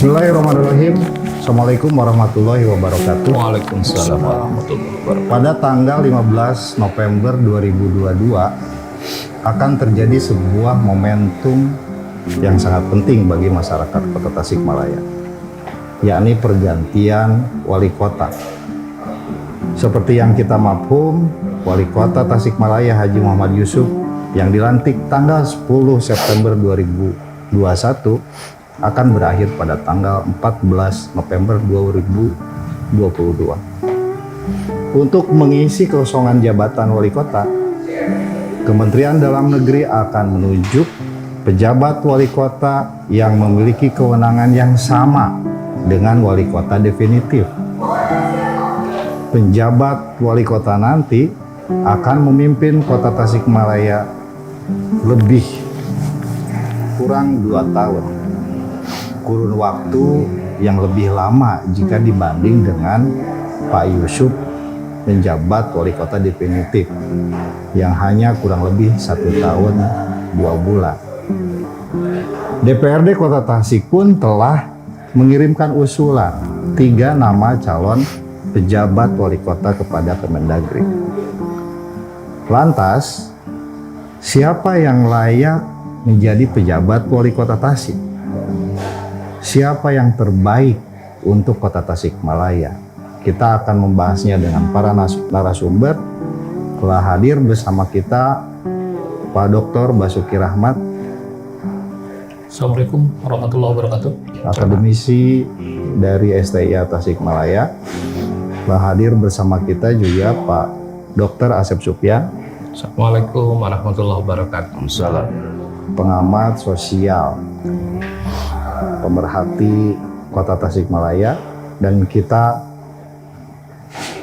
Bismillahirrahmanirrahim. Assalamualaikum warahmatullahi wabarakatuh. Waalaikumsalam warahmatullahi wabarakatuh. Pada tanggal 15 November 2022 akan terjadi sebuah momentum yang sangat penting bagi masyarakat Kota Tasikmalaya, yakni pergantian wali kota. Seperti yang kita mafhum, Wali Kota Tasikmalaya Haji Muhammad Yusuf yang dilantik tanggal 10 September 2021 akan berakhir pada tanggal 14 November 2022. Untuk mengisi kosongan jabatan wali kota, Kementerian Dalam Negeri akan menunjuk pejabat wali kota yang memiliki kewenangan yang sama dengan wali kota definitif. Penjabat wali kota nanti akan memimpin Kota Tasikmalaya lebih kurang 2 tahun. Kurun waktu yang lebih lama jika dibanding dengan Pak Yusuf menjabat wali kota definitif yang hanya kurang lebih 1 tahun 2 bulan. DPRD Kota Tasik pun telah mengirimkan usulan 3 nama calon pejabat wali kota kepada Kemendagri. Lantas, siapa yang layak menjadi pejabat wali kota Tasik? Siapa yang terbaik untuk Kota Tasikmalaya? Kita akan membahasnya dengan para narasumber. Telah hadir bersama kita Pak Dr. Basuki Rahmat, Assalamualaikum warahmatullahi wabarakatuh. akademisi dari STIA Tasikmalaya. Telah hadir bersama kita juga Pak Dr. Asep Supyan, Assalamualaikum warahmatullahi wabarakatuh. Salam. pengamat sosial, pemerhati Kota Tasikmalaya, dan kita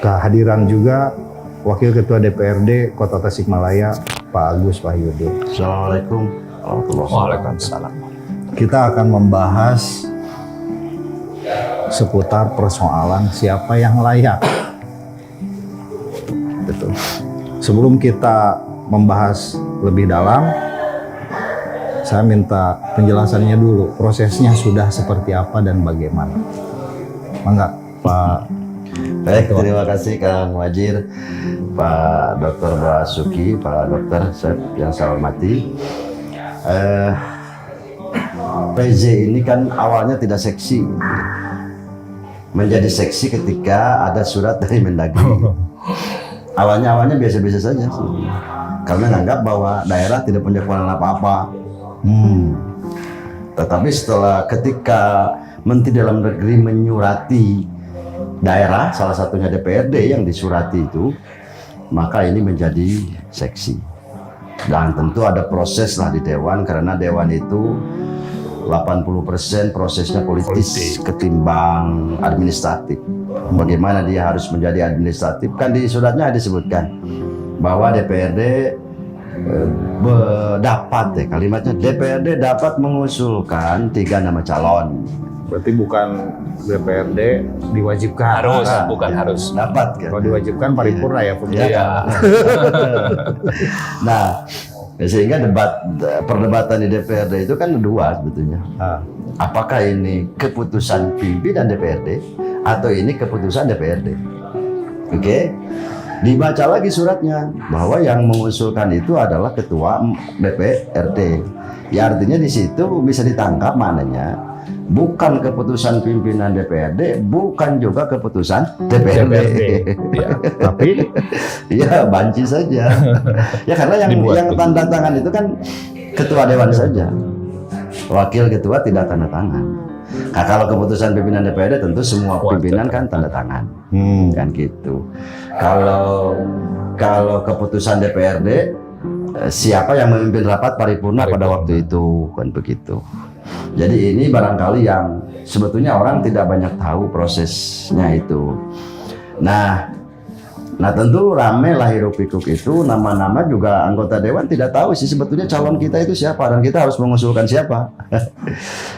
kehadiran juga Wakil Ketua DPRD Kota Tasikmalaya Pak Agus Wahyudi. Assalamualaikum warahmatullahi wabarakatuh. Waalaikumsalam. Kita akan membahas seputar persoalan siapa yang layak. Betul. Sebelum kita membahas lebih dalam, saya minta penjelasannya dulu. Prosesnya sudah seperti apa dan bagaimana? Mangga, Pak. Baik, terima kasih Kang Wajir, Pak Dr. Basuki, Pak Dokter yang saya hormati. PJ ini kan awalnya tidak seksi, menjadi seksi ketika ada surat dari Mendagri. Awalnya biasa-biasa saja sih, karena menganggap bahwa daerah tidak punya kewenangan apa-apa. Tetapi setelah ketika Menteri Dalam Negeri menyurati daerah, salah satunya DPRD yang disurati itu, maka ini menjadi seksi. Dan tentu ada proses lah di Dewan, karena Dewan itu 80% prosesnya politis ketimbang administratif. Bagaimana dia harus menjadi administratif? Kan di suratnya disebutkan bahwa DPRD kalimatnya DPRD dapat mengusulkan 3 nama calon. Berarti bukan DPRD diwajibkan. Harus. Dapat kan? Kalau diwajibkan paripurna ya, Bung. Iya. Nah, sehingga perdebatan di DPRD itu kan 2 sebetulnya. Apakah ini keputusan pimpinan DPRD atau ini keputusan DPRD? Oke. Dibaca lagi suratnya bahwa yang mengusulkan itu adalah ketua DPRD. Ya artinya di situ bisa ditangkap maknanya bukan keputusan pimpinan DPRD, bukan juga keputusan DPRD. Ya. Tapi ya banci saja. Ya karena yang tanda tangan itu kan ketua dewan saja. Wakil ketua tidak tanda tangan. Nah, kalau keputusan pimpinan DPRD tentu semua pimpinan kan tanda tangan. Kan gitu. Kalau keputusan DPRD siapa yang memimpin rapat paripurna pada waktu itu, kan begitu. Jadi ini barangkali yang sebetulnya orang tidak banyak tahu prosesnya itu. Nah tentu rame lah hiruk pikuk itu, nama-nama juga anggota dewan tidak tahu sih sebetulnya calon kita itu siapa dan kita harus mengusulkan siapa.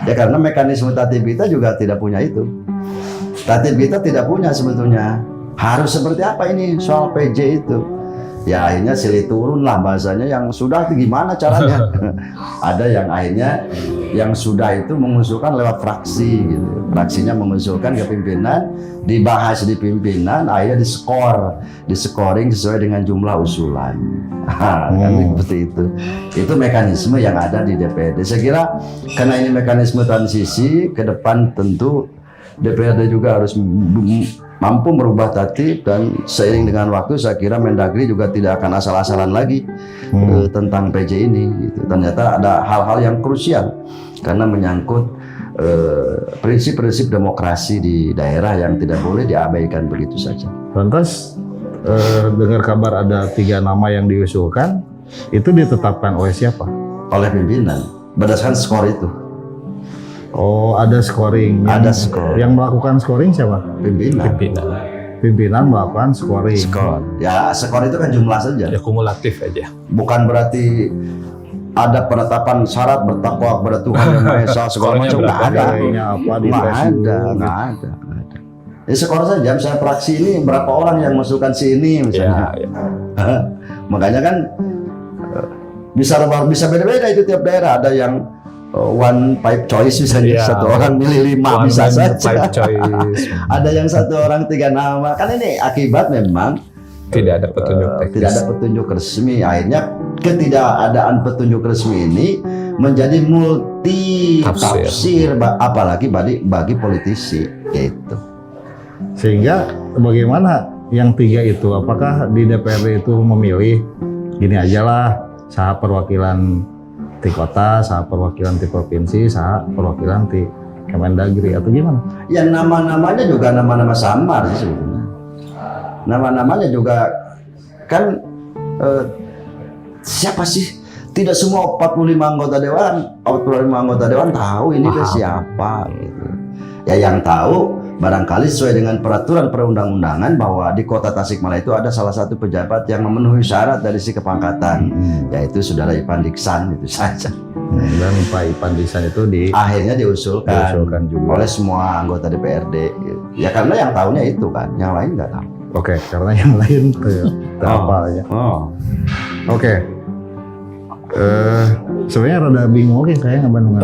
Ya karena mekanisme tatib kita juga tidak punya itu. Tatib kita tidak punya sebetulnya. Harus seperti apa ini soal PJ itu? Ya akhirnya silih turun lah bahasanya, yang sudah gimana caranya. Ada yang akhirnya yang sudah itu mengusulkan lewat fraksi gitu. Fraksinya mengusulkan ke pimpinan, dibahas di pimpinan, akhirnya diskoring sesuai dengan jumlah usulan. Kan seperti itu. Itu mekanisme yang ada di DPRD. Saya kira karena ini mekanisme transisi, ke depan tentu DPRD juga harus mampu merubah tatib, dan seiring dengan waktu saya kira Mendagri juga tidak akan asal-asalan lagi tentang PJ ini gitu. Ternyata ada hal-hal yang krusial karena menyangkut prinsip-prinsip demokrasi di daerah yang tidak boleh diabaikan begitu saja. Lantas dengar kabar ada 3 nama yang diusulkan, itu ditetapkan oleh siapa? Oleh pimpinan berdasarkan skor itu. Oh, ada scoring. Ada skor. Yang melakukan scoring siapa? Pimpinan. Pimpinan melakukan scoring. Skor. Ya, skor itu kan jumlah saja. Ya kumulatif aja. Bukan berarti ada penetapan syarat bertakwa kepada Tuhan Yang Maha Esa segala macam, nggak ada. Nggak ada. Ya skor saja. Misalnya fraksi ini berapa orang yang masukkan si ini misalnya. Makanya kan bisa beda-beda itu tiap daerah. Ada yang one pipe choice misalnya, satu orang milih 5 bisa saja. Ada yang 1 orang 3 nama. Kan ini akibat memang tidak ada petunjuk teknis. Tidak ada petunjuk resmi. Akhirnya ketidakadaan petunjuk resmi ini menjadi multi tafsir, apalagi bagi politisi gitu. Sehingga bagaimana yang 3 itu? Apakah di DPRD itu memilih gini aja lah, sah perwakilan di kota, sah perwakilan di provinsi, sah perwakilan di Kemendagri, atau gimana? Yang nama-namanya juga nama-nama samar sih sebetulnya. Nama-namanya juga kan siapa sih? Tidak semua 45 anggota dewan tahu ini ke siapa gitu. Ya yang tahu barangkali sesuai dengan peraturan perundang-undangan bahwa di Kota Tasikmalaya itu ada salah satu pejabat yang memenuhi syarat dari si kepangkatan, yaitu Saudara Ipan Diksan, itu saja. Dan Pak Ipan Diksan itu akhirnya diusulkan juga oleh semua anggota DPRD. Ya karena yang tahunya itu kan, yang lain nggak tahu. Oke, karena yang lain apa ya? Oke. Sebenarnya rada bingung saya Bandung.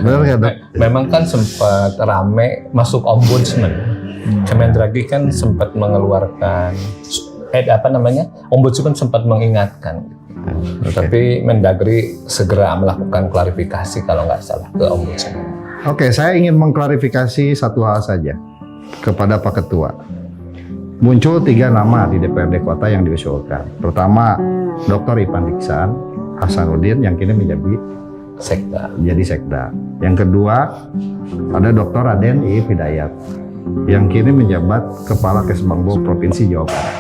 Benar nggak, Dok? Memang kan sempat rame masuk ombudsman. Kemendagri kan sempat mengeluarkan ombudsman sempat mengingatkan. Tapi Mendagri segera melakukan klarifikasi kalau nggak salah ke ombudsman. Oke, saya ingin mengklarifikasi satu hal saja kepada Pak Ketua. Muncul 3 nama di DPRD Kota yang diusulkan. Pertama, Dr. Ipan Diksan Hasanuddin yang kini menjadi sekda. Yang kedua, ada Dr. Raden I. Hidayat yang kini menjabat Kepala Kesbangbo Provinsi Jawa Barat.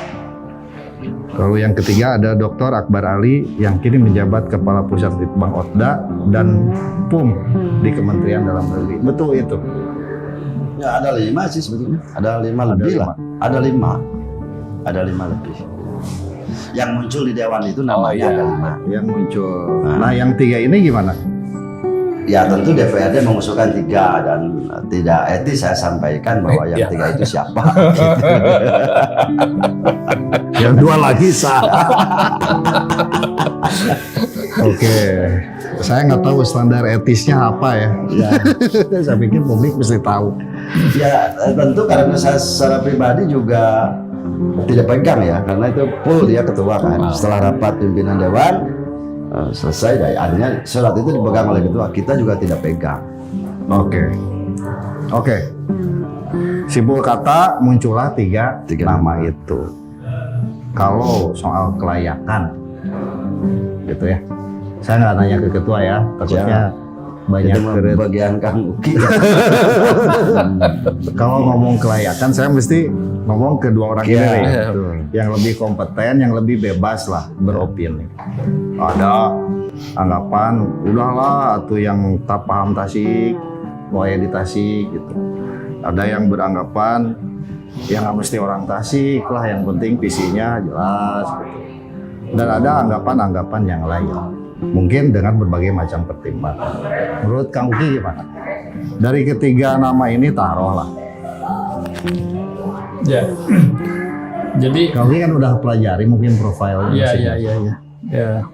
Lalu yang ketiga ada Dr. Akbar Ali yang kini menjabat Kepala Pusat Litbang Otda dan PUM di Kementerian Dalam Negeri. Betul itu? Ya ada 5 sih sebetulnya. Ada 5 lebih lah. Ada 5 lebih. Yang muncul di dewan itu namanya ada 5. Yang muncul. Nah, yang 3 ini gimana? Ya tentu DPRD mengusulkan 3 dan tidak etis saya sampaikan bahwa yang 3 itu siapa. Yang 2 lagi sah. Oke, saya nggak tahu standar etisnya apa ya. Saya pikir publik mesti tahu. Ya tentu karena saya secara pribadi juga tidak pegang ya, karena itu full dia ketua kan. Setelah rapat pimpinan dewan selesai, akhirnya surat itu dipegang oleh ketua, kita juga tidak pegang. Oke. Simpul kata muncullah 3 nama itu. Kalau soal kelayakan, gitu ya. Saya nggak nanya ke ketua ya, takutnya banyak bagian Kang Uki. Kalau ngomong kelayakan, saya mesti ngomong ke 2 orang ini yang lebih kompeten, yang lebih bebas lah beropini. Ada anggapan, udahlah tuh yang tak paham Tasik, mau di Tasik gitu. Ada yang beranggapan, ya nggak mesti orang Tasik lah, yang penting visinya jelas gitu. Dan ada anggapan-anggapan yang lain. Mungkin dengan berbagai macam pertimbangan. Menurut Kang Uki gimana? Dari ketiga nama ini taruhlah. Ya. Jadi Kang Uki kan udah pelajari mungkin profilnya. ya.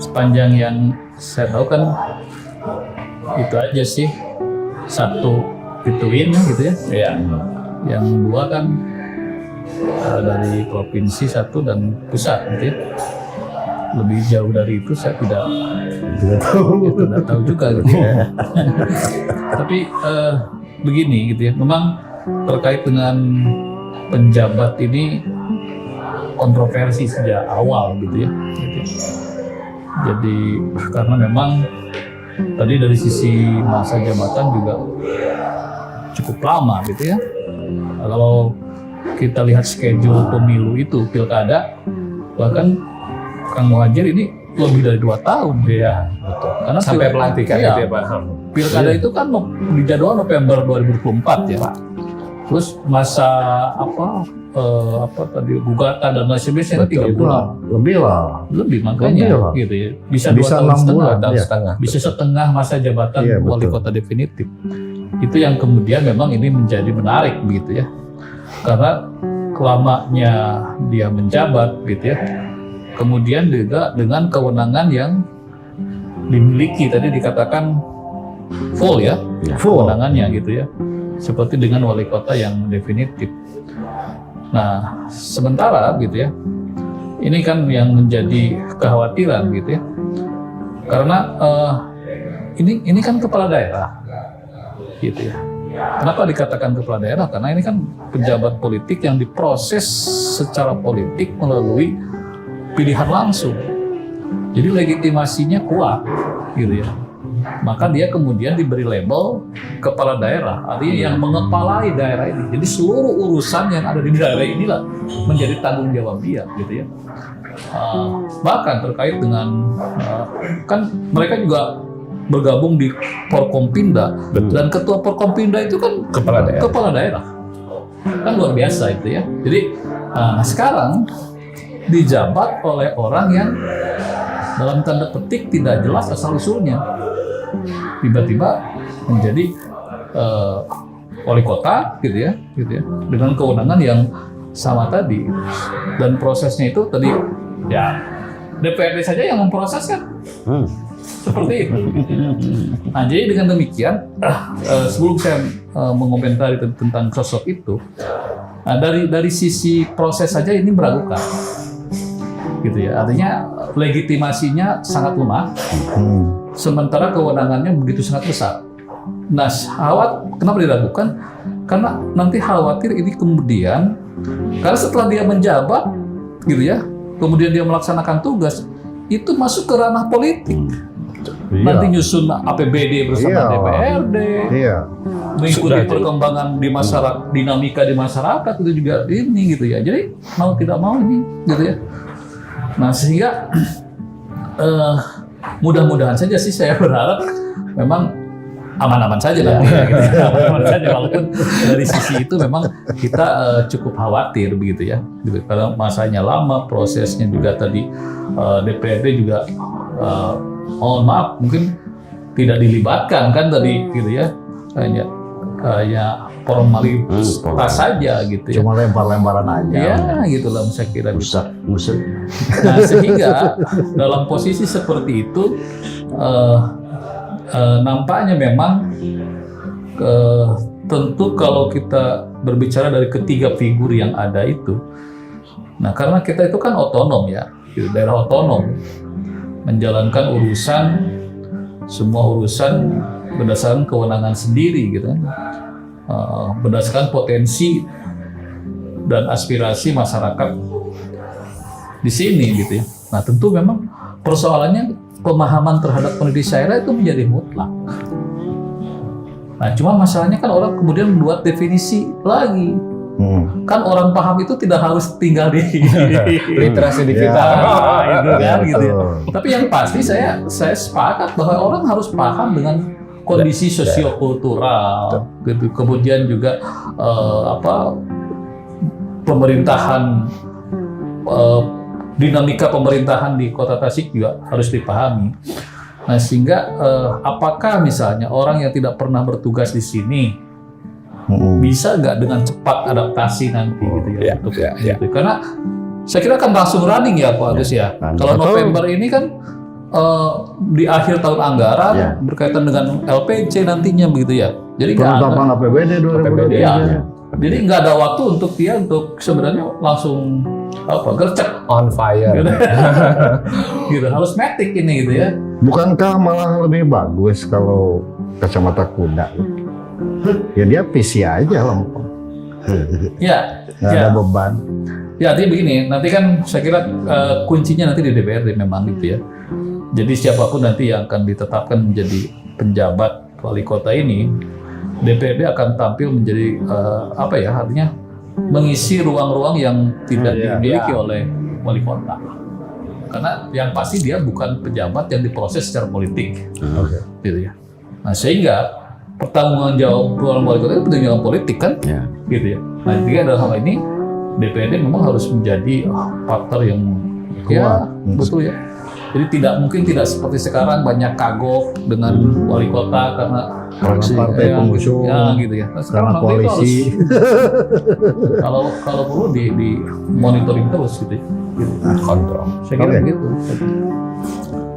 Sepanjang yang saya tahu kan itu aja sih. Satu gituin gitu ya. Iya. Yang dua kan dari provinsi satu dan pusat gitu ya. Lebih jauh dari itu saya tidak tahu juga gitu ya. Tapi begini gitu ya, memang terkait dengan penjabat ini kontroversi sejak awal gitu ya. Jadi karena memang tadi dari sisi masa jabatan juga cukup lama gitu ya. Kalau kita lihat schedule pemilu itu pilkada, bahkan Kang Muhadjir ini lebih dari 2 tahun. Iya, betul. Karena Sampai pelantikan iya, gitu ya Pak. Pilkada itu kan di jadwal November 2024 ya Pak. Terus masa apa tadi gugatan dan lain sebagainya 3 bulan. Lebih makanya Lebih lah. gitu ya. Bisa 2 Bisa tahun 6 setengah. bulan. Tahun Iya. setengah. Bisa setengah masa jabatan Iya, wali betul. kota definitif. Itu yang kemudian memang ini menjadi menarik begitu ya. Karena kelamanya dia menjabat gitu ya. Kemudian juga dengan kewenangan yang dimiliki tadi dikatakan full ya, Full. kewenangannya gitu ya. Seperti dengan wali kota yang definitif. Nah, sementara gitu ya. Ini kan yang menjadi kekhawatiran gitu ya. Karena ini kan kepala daerah gitu ya. Kenapa dikatakan kepala daerah? Karena ini kan pejabat politik yang diproses secara politik melalui pilihan langsung. Jadi legitimasinya kuat gitu ya. Maka dia kemudian diberi label kepala daerah, artinya yang mengepalai daerah ini. Jadi seluruh urusan yang ada di daerah inilah menjadi tanggung jawab dia gitu ya. Bahkan terkait dengan kan mereka juga bergabung di Porkompinda dan ketua Porkompinda itu kan kepala daerah. Kan luar biasa itu ya. Jadi sekarang dijabat oleh orang yang dalam tanda petik tidak jelas asal usulnya, tiba-tiba menjadi wali kota gitu ya, dengan kewenangan yang sama tadi. Dan prosesnya itu tadi ya DPRD saja yang memproses kan seperti itu. Nah, jadi dengan demikian sebelum saya mengomentari tentang sosok itu, dari sisi proses saja ini meragukan gitu ya, artinya legitimasinya sangat lemah, sementara kewenangannya begitu sangat besar. Nah, kenapa diragukan? Karena nanti khawatir ini kemudian, karena setelah dia menjabat, gitu ya, kemudian dia melaksanakan tugas, itu masuk ke ranah politik. Nanti nyusun APBD bersama DPRD, mengikuti perkembangan di masyarakat, dinamika di masyarakat itu juga ini gitu ya. Jadi mau tidak mau ini, gitu ya. Nah, sehingga mudah-mudahan saja sih saya berharap memang aman-aman saja nanti ya, gitu ya. Aman-aman saja, walaupun dari sisi itu memang kita cukup khawatir begitu ya, gitu. Karena masanya lama, prosesnya juga tadi DPRD juga mohon maaf mungkin tidak dilibatkan kan tadi gitu ya, kayak formalitas saja gitu ya. Cuma lempar-lemparan aja. Ya, gitu lah saya kira. Musik. Nah, sehingga dalam posisi seperti itu nampaknya memang tentu kalau kita berbicara dari ketiga figur yang ada itu, nah karena kita itu kan otonom ya, gitu, daerah otonom menjalankan semua urusan berdasarkan kewenangan sendiri gitu kan. Berdasarkan potensi dan aspirasi masyarakat di sini gitu ya. Nah, tentu memang persoalannya pemahaman terhadap kondisi daerah itu menjadi mutlak. Nah, cuma masalahnya kan orang kemudian membuat definisi lagi. Kan orang paham itu tidak harus tinggal di literasi digital. itu kan gitu ya. Tapi yang pasti saya sepakat bahwa orang harus paham dengan kondisi sosiokultural, gitu. Kemudian juga pemerintahan, dinamika pemerintahan di Kota Tasik juga harus dipahami. Nah, sehingga apakah misalnya orang yang tidak pernah bertugas di sini bisa nggak dengan cepat adaptasi nanti gitu ya, gitu. Karena saya kira kan langsung running ya Pak Agus ya. Kalau November ini kan di akhir tahun anggaran Ya. berkaitan dengan LPC nantinya begitu ya. Jadi nggak ada. Penetapan APBD 2023. Ya. Jadi nggak ada waktu untuk dia untuk sebenarnya langsung gercep On fire. gitu. Gitu. Harus matic ini gitu ya. Bukankah malah lebih bagus kalau kacamata kuda? Ya dia PC aja lempeng. Ya. Nggak Ya. ada beban. Ya, artinya begini, nanti kan saya kira kuncinya nanti di DPRD memang gitu ya. Jadi siapapun nanti yang akan ditetapkan menjadi penjabat wali kota ini, DPRD akan tampil menjadi artinya mengisi ruang-ruang yang tidak dimiliki oleh wali kota. Karena yang pasti dia bukan pejabat yang diproses secara politik, gitu ya. Nah sehingga pertanggungjawaban wali kota itu pertanggungjawaban politik kan, gitu ya. Nah jadi dalam hal ini DPRD memang harus menjadi partner yang Kuat. betul ya. Jadi tidak seperti sekarang banyak kagok dengan wali kota karena Partai pengusung, ya gitu ya. Nah, karena nanti itu koalisi. harus, kalau perlu di monitoring terus gitu. Kontrol. Saya kira Oke. begitu.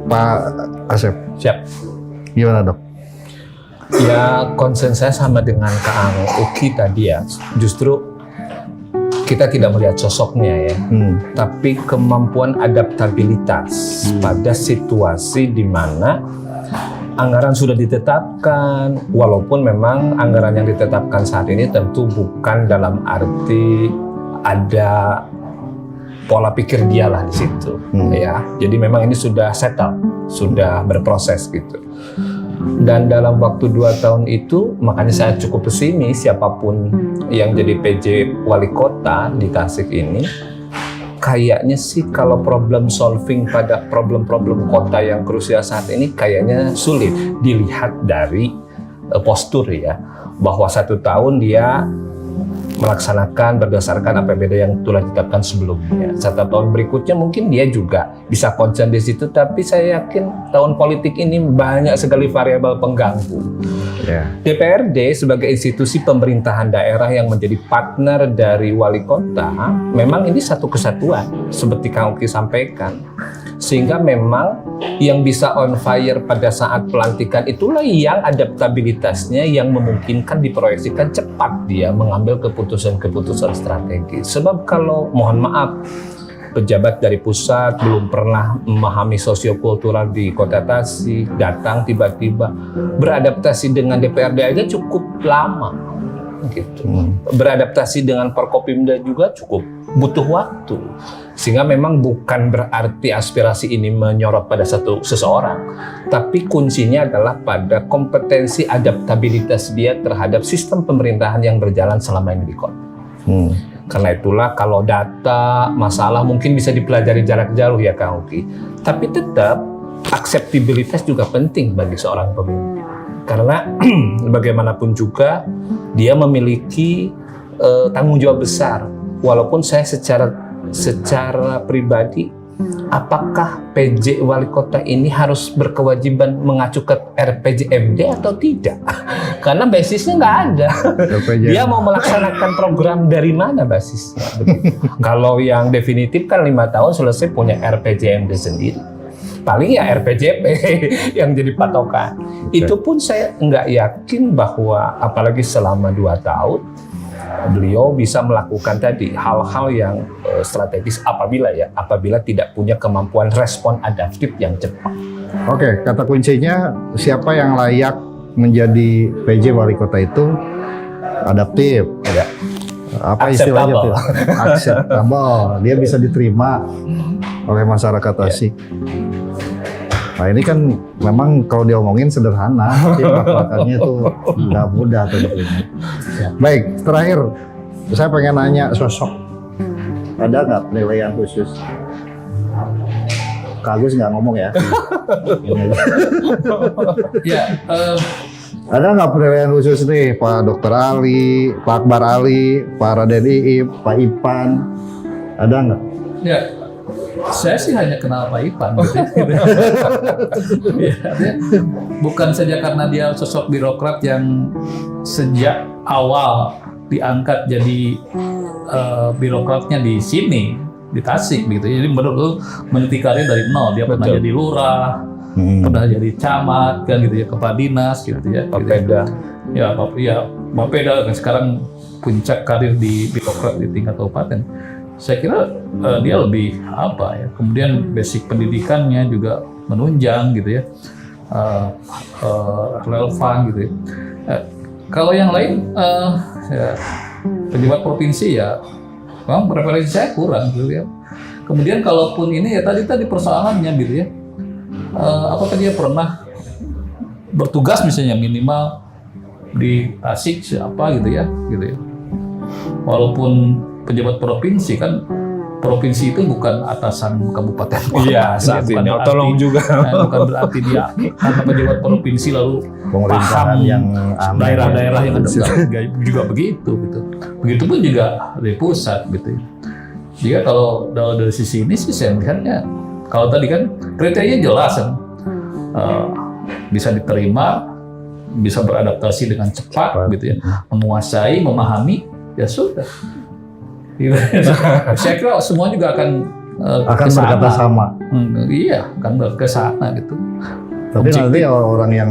Pak Asep, Siap. gimana dok? Ya concern saya sama dengan Kang Uki tadi ya. Justru kita tidak melihat sosoknya ya, tapi kemampuan adaptabilitas pada situasi di mana anggaran sudah ditetapkan, walaupun memang anggaran yang ditetapkan saat ini tentu bukan dalam arti ada pola pikir dia lah di situ, ya. Jadi memang ini sudah settle, sudah berproses gitu. Dan dalam waktu 2 tahun itu, makanya saya cukup pesimis siapapun yang jadi PJ wali kota di Tasik ini, kayaknya sih kalau problem solving pada problem-problem kota yang krusial saat ini kayaknya sulit dilihat dari postur ya, bahwa 1 tahun dia melaksanakan berdasarkan APBD yang telah ditetapkan sebelumnya. 1 tahun berikutnya mungkin dia juga bisa concern di situ, tapi saya yakin tahun politik ini banyak sekali variabel pengganggu. DPRD sebagai institusi pemerintahan daerah yang menjadi partner dari wali kota, memang ini satu kesatuan seperti Kang Uki sampaikan. Sehingga memang yang bisa on fire pada saat pelantikan itulah yang adaptabilitasnya yang memungkinkan diproyeksikan cepat dia mengambil keputusan-keputusan strategis. Sebab kalau mohon maaf pejabat dari pusat belum pernah memahami sosiokultural di Kota Tasik, datang tiba-tiba beradaptasi dengan DPRD aja cukup lama gitu. Beradaptasi dengan Forkopimda juga cukup butuh waktu. Sehingga memang bukan berarti aspirasi ini menyorot pada seseorang, tapi kuncinya adalah pada kompetensi adaptabilitas dia terhadap sistem pemerintahan yang berjalan selama ini di kota. Karena itulah kalau data, masalah mungkin bisa dipelajari jarak jauh ya Kang Uki, tapi tetap akseptabilitas juga penting bagi seorang pemimpin. Karena bagaimanapun juga dia memiliki tanggung jawab besar. Walaupun saya secara pribadi, apakah PJ wali kota ini harus berkewajiban mengacu ke RPJMD atau tidak? Karena basisnya nggak ada. Dia mau melaksanakan program dari mana basisnya? Kalau yang definitif kan 5 tahun selesai punya RPJMD sendiri. Paling ya RPJP yang jadi patokan. Itu pun saya nggak yakin bahwa apalagi selama 2 tahun beliau bisa melakukan tadi hal-hal yang strategis apabila tidak punya kemampuan respon adaptif yang cepat. Oke, kata kuncinya siapa yang layak menjadi PJ wali kota itu adaptif. Ya. Apa istilahnya tuh? Acceptable. Dia bisa diterima oleh masyarakat Tasik. Nah ini kan memang kalau diomongin sederhana, tapi pelaksanaannya itu nggak mudah tentunya. Baik, terakhir saya pengen nanya sosok. Ada nggak penilaian khusus? Kak Agus nggak ngomong ya? Ini aja. Ya, Ada nggak penilaian khusus nih Pak Dr. Ali, Pak Akbar Ali, Pak Raden Iip, Pak Ipan? Ada nggak? ya. Saya sih hanya kenal Pak Ipan gitu. Ya, artinya bukan saja karena dia sosok birokrat yang sejak awal diangkat jadi birokratnya di sini, di Tasik gitu. Jadi menurut meniti karir dari nol. Dia pernah jadi lurah, pernah jadi camat kan gitu ya, kepala dinas gitu ya, Bapeda. Bapeda kan sekarang puncak karir di birokrat di tingkat kabupaten. Saya kira dia lebih apa ya, kemudian basic pendidikannya juga menunjang gitu ya, relevan gitu ya. Kalau yang lain ya, pejabat provinsi ya memang referensi saya kurang gitu ya. Kemudian kalaupun ini ya tadi persoalannya gitu ya, apakah dia pernah bertugas misalnya minimal di Tasik siapa gitu ya. Walaupun pejabat provinsi kan, provinsi itu bukan atasan kabupaten kota. Iya, saat ini tolong juga. Bukan berarti dia karena pejabat provinsi lalu Pemerintahan paham yang aneh. daerah-daerah yang ada juga begitu gitu. Begitupun juga di pusat gitu. Jika kalau dari sisi ini sih saya melihatnya, kalau tadi kan kriterianya jelas kan, bisa diterima, bisa beradaptasi dengan cepat gitu ya, menguasai, memahami, ya sudah. Gitu. Saya kira semua juga akan berkata sama. Iya, akan ke sana gitu. Tapi nanti orang yang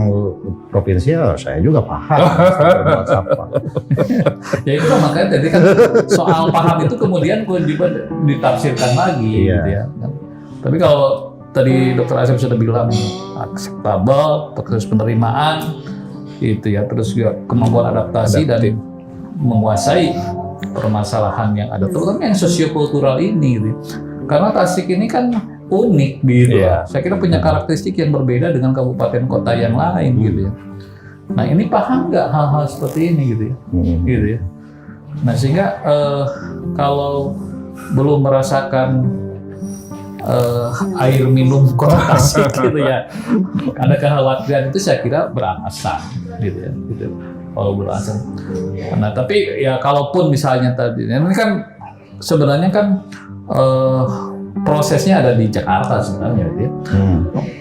provinsi ya saya juga paham. Ya itu kan makanya tadi kan soal paham itu kemudian juga ditafsirkan lagi gitu ya. Tapi kalau tadi Dr. Asep sudah bilang akseptabel, proses penerimaan itu ya, terus juga kemampuan adaptasi dan menguasai permasalahan yang ada, terutama yang sosiokultural ini gitu. Karena Tasik ini kan unik gitu. Saya kira punya karakteristik yang berbeda dengan kabupaten kota yang lain gitu ya. Nah, ini paham nggak hal-hal seperti ini gitu ya. Gitu ya. Nah, sehingga kalau belum merasakan air minum kota Tasik gitu ya, ada kekhawatiran itu saya kira beralasan gitu ya. Gitu. Kalau beralasan. Nah, tapi ya kalaupun misalnya tadi, ini kan sebenarnya kan prosesnya ada di Jakarta sebenarnya, gitu ya.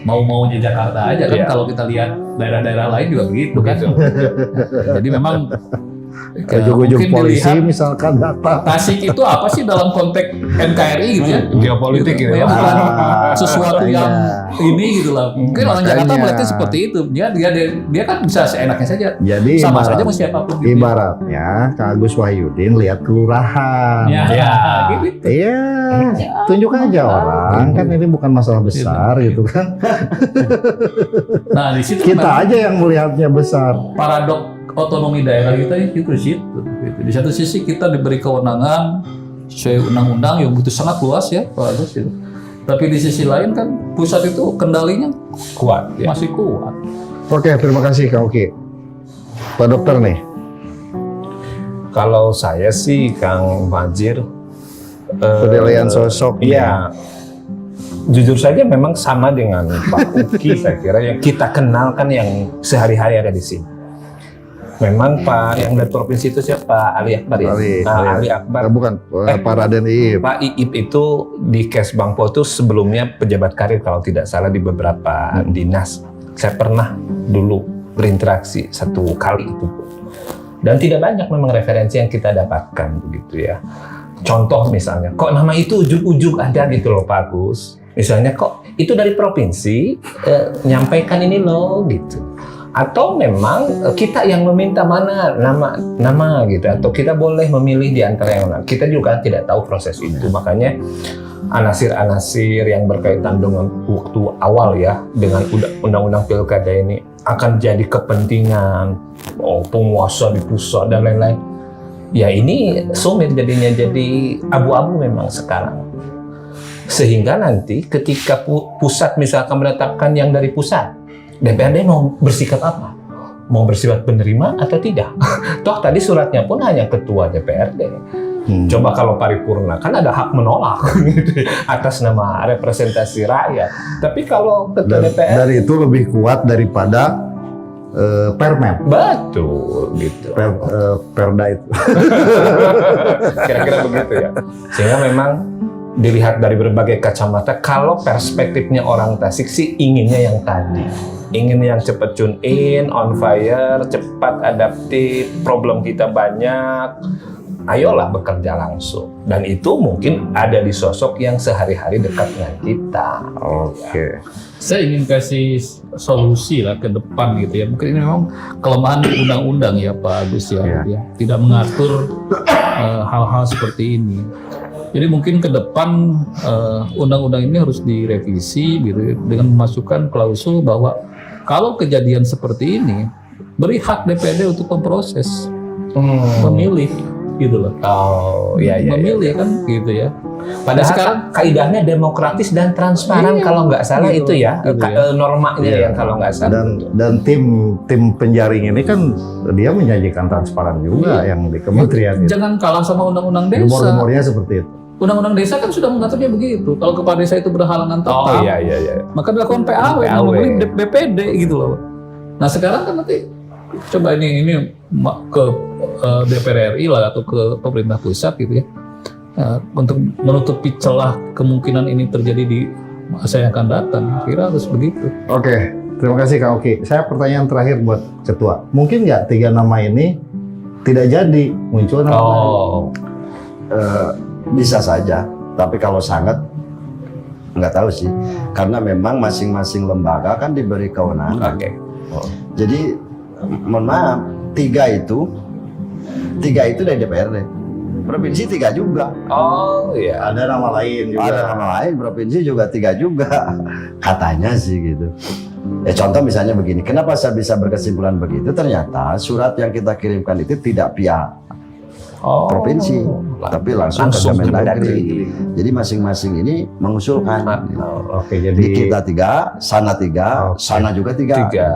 Mau-maunya Jakarta aja kan, kalau kita lihat daerah-daerah lain juga begitu kan. Jadi memang ujung-ujung polisi misalkan datang. Tasik itu apa sih dalam konteks NKRI gitu ya? Geopolitik gitu. Ya, bukan sesuatu yang ini gitu lah. Mungkin orang Jakarta melihatnya seperti itu. Dia kan bisa seenaknya saja. Jadi sama saja mau siapapun. Gitu. Ibaratnya Kak Agus Wahyudin lihat kelurahan. Gitu. Iya, tunjuk aja orang kan ini bukan masalah besar gitu kan. Nah di situ kita aja yang melihatnya besar. Paradok otonomi daerah kita itu di situ. Di satu sisi kita diberi kewenangan sesuai undang-undang yang begitu sangat luas ya Pak Agus. Gitu. Tapi di sisi lain kan pusat itu kendalinya Kuat. masih kuat. Oke, terima kasih Kak Oki. Pak Dokter nih. Kalau saya sih Kang Fajir, penilaian sosok. Iya. Jujur saja memang sama dengan Pak Uki saya kira yang kita kenal kan yang sehari-hari ada di sini. Memang Pak yang dari provinsi itu siapa? Ali Akbar ya? Ali Akbar. Bukan, Pak Raden Iip. Pak Iip itu di Kesbangpo itu sebelumnya pejabat karir kalau tidak salah di beberapa dinas. Saya pernah dulu berinteraksi satu kali itu. Dan tidak banyak memang referensi yang kita dapatkan begitu ya. Contoh misalnya, kok nama itu ujug-ujug ada gitu loh Pak Agus. Misalnya kok itu dari provinsi nyampaikan ini loh gitu. Atau memang kita yang meminta mana nama gitu, atau kita boleh memilih di antara yang lain. Kita juga tidak tahu proses itu, makanya anasir-anasir yang berkaitan dengan waktu awal ya dengan undang-undang pilkada ini akan jadi kepentingan penguasa di pusat dan lain-lain. Ya ini sumir jadinya, jadi abu-abu memang sekarang. Sehingga nanti ketika pusat misalkan menetapkan yang dari pusat, DPRD mau bersikap apa? Mau bersifat penerima atau tidak? Toh tadi suratnya pun hanya ketua DPRD. Coba kalau paripurna kan ada hak menolak atas nama representasi rakyat. Tapi kalau ketua DPRD dari itu lebih kuat daripada permen. Betul gitu. Perda itu. Kira-kira begitu ya. Sehingga memang dilihat dari berbagai kacamata, kalau perspektifnya orang Tasik sih inginnya yang tadi. Ingin yang cepat tune in, on fire, cepat adaptif, problem kita banyak, ayolah bekerja langsung. Dan itu mungkin ada di sosok yang sehari-hari dekat dengan kita. Oke. Saya ingin kasih solusi lah ke depan gitu ya. Mungkin ini memang kelemahan undang-undang ya Pak Agus ya, Iya. gitu ya. Tidak mengatur hal-hal seperti ini. Jadi mungkin ke depan undang-undang ini harus direvisi gitu ya, dengan memasukkan klausul bahwa kalau kejadian seperti ini beri hak DPD untuk memproses, memilih gitu loh. Oh, iya, iya. Memilih kan gitu ya. Padahal sekarang kaidahnya demokratis dan transparan Iya, kalau nggak salah gitu, itu ya, gitu ya. normanya Iya. yang kalau nggak salah. Dan tim penjaring ini kan dia menjanjikan transparan juga yang di kementerian itu. jangan kalah sama undang-undang desa. Rumor-rumornya seperti itu. Undang-undang desa kan sudah mengaturnya begitu. Kalau kepala desa itu berhalangan tetap, Oh iya iya iya. maka dilakukan PAW, PAW. memilih BPD gitu loh. Nah sekarang kan nanti coba ini ke DPR RI lah atau ke pemerintah pusat gitu ya, untuk menutupi celah kemungkinan ini terjadi di masa yang akan datang. Kira harus begitu. Oke, terima kasih Kak Oki. Saya pertanyaan terakhir buat Ketua. Mungkin nggak 3 nama ini tidak jadi muncul nama lain? Oh, Bisa saja, tapi kalau sangat nggak tahu sih, karena memang masing-masing lembaga kan diberi kewenangan. oke. Jadi mohon maaf, 3 itu dari DPRD, provinsi 3 juga, Oh iya. Ada nama lain juga. ada nama lain, provinsi juga 3 juga, katanya sih gitu. Contoh misalnya begini, kenapa saya bisa berkesimpulan begitu? Ternyata surat yang kita kirimkan itu tidak pihak Oh, provinsi, tapi langsung ke langsung ke Kemendagri. Mendagri. Jadi masing-masing ini mengusulkan. Oke, Di jadi kita 3, sana 3, Oke. sana juga 3. 3.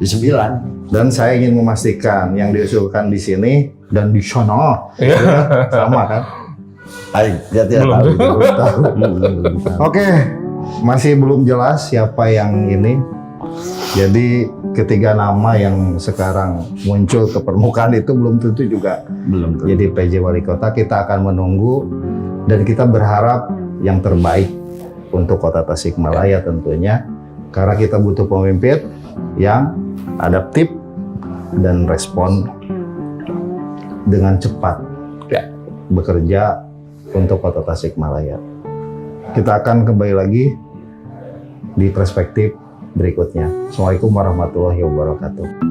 Di 9. dan saya ingin memastikan yang diusulkan di sini dan di sono sama kan? Dia tidak Belum. tahu. Belum tahu. Belum tahu. Oke, masih belum jelas siapa yang ini. Jadi ketiga nama yang sekarang muncul ke permukaan itu belum tentu juga Belum tahu. jadi PJ Wali Kota. Kita akan menunggu dan kita berharap yang terbaik untuk Kota Tasikmalaya tentunya. Karena kita butuh pemimpin yang adaptif dan respon dengan cepat Ya. bekerja untuk Kota Tasikmalaya. Kita akan kembali lagi di perspektif berikutnya. Assalamualaikum warahmatullahi wabarakatuh.